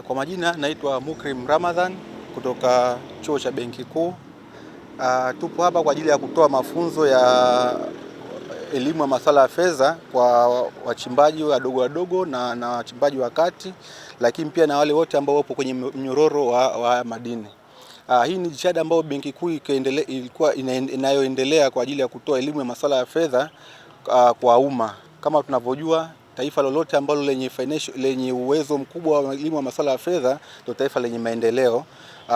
Kwa majina naitwa Mukrim Ramadhan kutoka Chuo cha Benki Kuu. Tupo hapa kwa ajili ya kutoa mafunzo ya elimu ya masuala ya fedha kwa wachimbaji wadogo wadogo na wachimbaji wa kati, lakini pia na wale wote ambao wapo kwenye mnyororo wa madini. Hii ni jitihada ambayo Benki Kuu ilikuwa inayoendelea kwa ajili ya kutoa elimu ya masuala ya fedha kwa umma. Kama tunavyojua, taifa lolote ambalo lenye uwezo mkubwa wa elimu ya masuala ya fedha ndio taifa lenye maendeleo.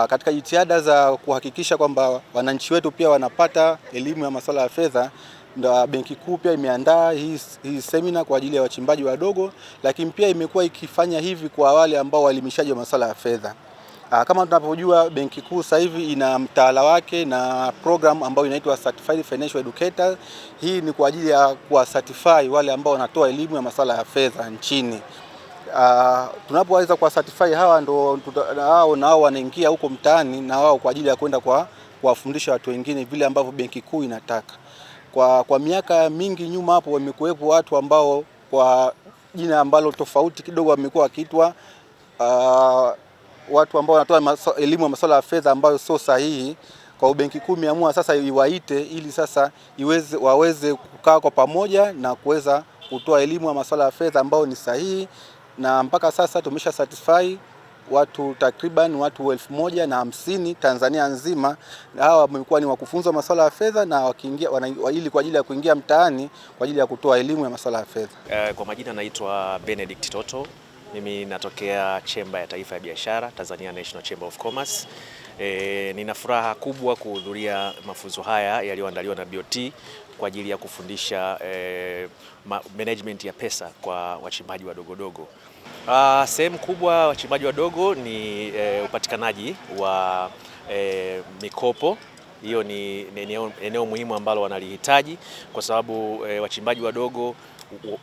Katika jitihada za kuhakikisha kwamba wananchi wetu pia wanapata elimu ya masuala ya fedha, ndio Benki Kuu pia imeandaa hii semina kwa ajili ya wachimbaji wadogo, lakini pia imekuwa ikifanya hivi kwa wale ambao waelimishaji wa masuala ya fedha. Kama tunavyojua, Benki Kuu sasa hivi ina mtaala wake na program ambayo inaitwa Certified Financial Educator. Hii ni kwa ajili ya kuwa certify wale ambao wanatoa elimu ya masuala ya fedha nchini. Tunapoweza kuwa certify hawa nao wanaingia huko mtaani na wao kwa ajili ya kwenda kuwafundisha watu wengine vile ambavyo Benki Kuu inataka. Kwa miaka mingi nyuma hapo wamekuwepo watu ambao kwa jina ambalo tofauti kidogo wamekuwa wakiitwa watu ambao wanatoa elimu ya masuala ya fedha ambayo sio sahihi. Kwa Benki Kuu imeamua sasa iwaite ili sasa waweze kukaa kwa pamoja na kuweza kutoa elimu ya masuala ya fedha ambayo ni sahihi, na mpaka sasa tumesha certify watu takriban watu 1050 Tanzania nzima. Hawa wamekuwa ni wakufunzi wa masuala ya fedha na wakiingia kwa ajili ya kuingia mtaani kwa ajili ya kutoa elimu ya masuala ya fedha. Kwa majina naitwa Benedict Toto. Mimi natokea Chemba ya Taifa ya Biashara, Tanzania National Chamber of Commerce. Nina furaha kubwa kuhudhuria mafunzo haya yaliyoandaliwa na BOT kwa ajili ya kufundisha management ya pesa kwa wachimbaji wadogo. Sehemu kubwa wachimbaji wadogo ni upatikanaji wa mikopo. Hiyo ni eneo muhimu ambalo wanalihitaji kwa sababu wachimbaji wadogo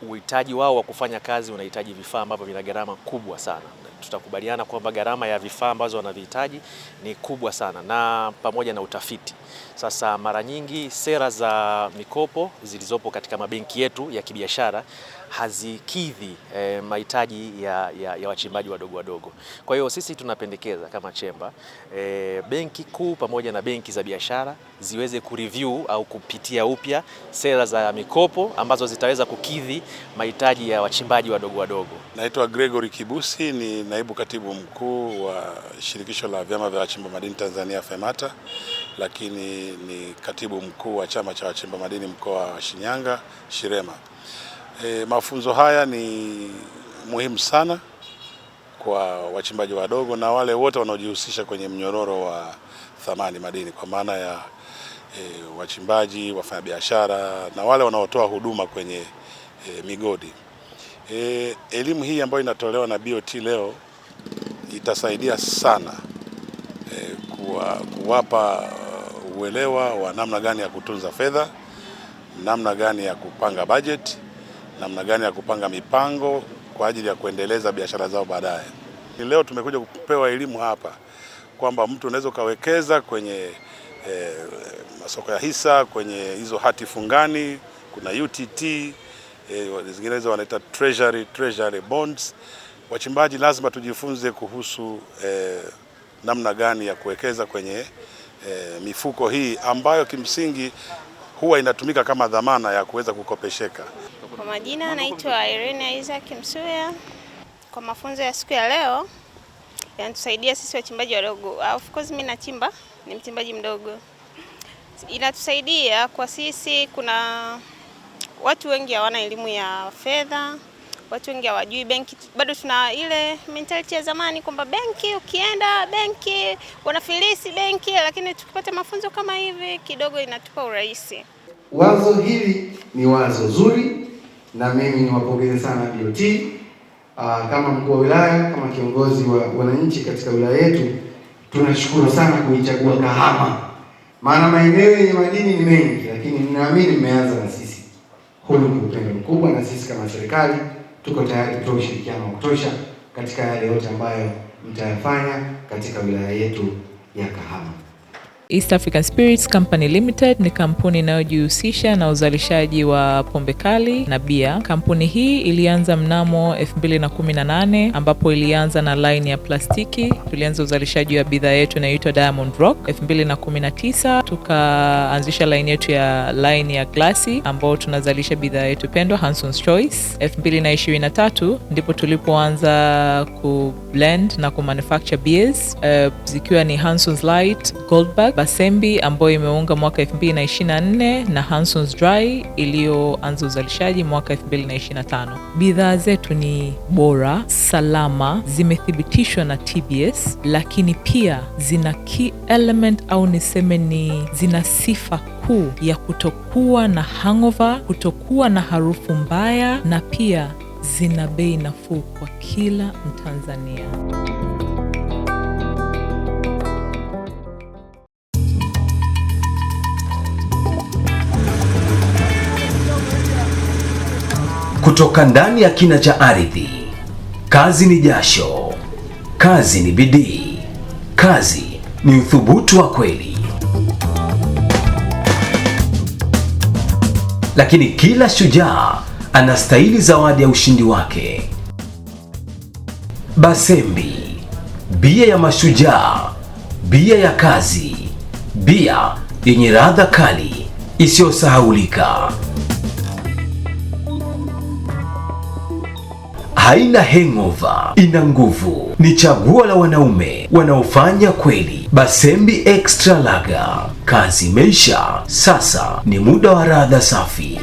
uhitaji wao wa kufanya kazi unahitaji vifaa ambavyo vina gharama kubwa sana. Tutakubaliana kwamba gharama ya vifaa ambazo wanavihitaji ni kubwa sana, na pamoja na utafiti. Sasa mara nyingi sera za mikopo zilizopo katika mabenki yetu ya kibiashara hazikidhi mahitaji ya wachimbaji wadogo. Kwa hiyo sisi tunapendekeza kama chemba Benki Kuu pamoja na benki za biashara ziweze kureview au kupitia upya sera za mikopo ambazo zitaweza kukidhi mahitaji ya wachimbaji wadogo. Naitwa Gregory Kibusi, ni naibu katibu mkuu wa shirikisho la vyama vya wachimba madini Tanzania FEMATA, lakini ni katibu mkuu wa chama cha wachimba madini mkoa wa Shinyanga Shirema. Mafunzo haya ni muhimu sana kwa wachimbaji wadogo na wale wote wanaojihusisha kwenye mnyororo wa thamani madini, kwa maana ya wachimbaji, wafanyabiashara na wale wanaotoa huduma kwenye migodi. Elimu hii ambayo inatolewa na BOT leo itasaidia sana kuwapa uelewa wa namna gani ya kutunza fedha, namna gani ya kupanga budget, namna gani ya kupanga mipango kwa ajili ya kuendeleza biashara zao baadaye. Leo tumekuja kupewa elimu hapa kwamba mtu unaweza ukawekeza kwenye masoko ya hisa, kwenye hizo hati fungani, kuna UTT, zingine hizo wanaita treasury bonds. Wachimbaji lazima tujifunze kuhusu namna gani ya kuwekeza kwenye mifuko hii ambayo kimsingi huwa inatumika kama dhamana ya kuweza kukopesheka. Kwa majina naitwa Irene Isaac Msuya. Kwa mafunzo ya siku ya leo yanatusaidia sisi wachimbaji wadogo. Of course mimi nachimba, ni mchimbaji mdogo. Inatusaidia kwa sisi, kuna watu wengi hawana elimu ya fedha, watu wengi hawajui benki. Bado tuna ile mentality ya zamani kwamba benki, ukienda benki wanafilisi benki, lakini tukipata mafunzo kama hivi kidogo inatupa urahisi. Wazo hili ni wazo zuri na mimi niwapongeze sana BOT. Kama mkuu wa wilaya, kama kiongozi wa wananchi katika wilaya yetu, tunashukuru sana kuichagua Kahama. Maana maeneo yenye madini ni mengi, lakini ninaamini mmeanza na sisi. Huu ni upendo mkubwa, na sisi kama serikali tuko tayari kutoa ushirikiano wa kutosha katika yale yote ambayo mtayafanya katika wilaya yetu ya Kahama. East African Spirits Company Limited ni kampuni inayojihusisha na uzalishaji wa pombe kali na bia. Kampuni hii ilianza mnamo 2018 ambapo ilianza na line ya plastiki. Tulianza uzalishaji wa bidhaa yetu inayoitwa Diamond Rock. 2019 tukaanzisha line yetu ya line ya glasi ambao tunazalisha bidhaa yetu pendwa Hanson's Choice. 2023 ndipo tulipoanza ku blend na ku manufacture beers zikiwa ni Hanson's Light, Goldberg, Basembi ambayo imeunga mwaka 2024 na Hanson's Dry iliyoanza uzalishaji mwaka 2025. Bidhaa zetu ni bora, salama, zimethibitishwa na TBS, lakini pia zina key element au niseme ni zina sifa kuu ya kutokuwa na hangover, kutokuwa na harufu mbaya, na pia zina bei nafuu kwa kila Mtanzania. Kutoka ndani ya kina cha ardhi, kazi ni jasho, kazi ni bidii, kazi ni uthubutu wa kweli. Lakini kila shujaa anastahili zawadi ya ushindi wake. Basembi, bia ya mashujaa, bia ya kazi, bia yenye ladha kali isiyosahaulika. Haina hangover, ina nguvu. Ni chaguo la wanaume wanaofanya kweli. Basembi Extra Lager. Kazi imeisha, sasa ni muda wa ladha safi.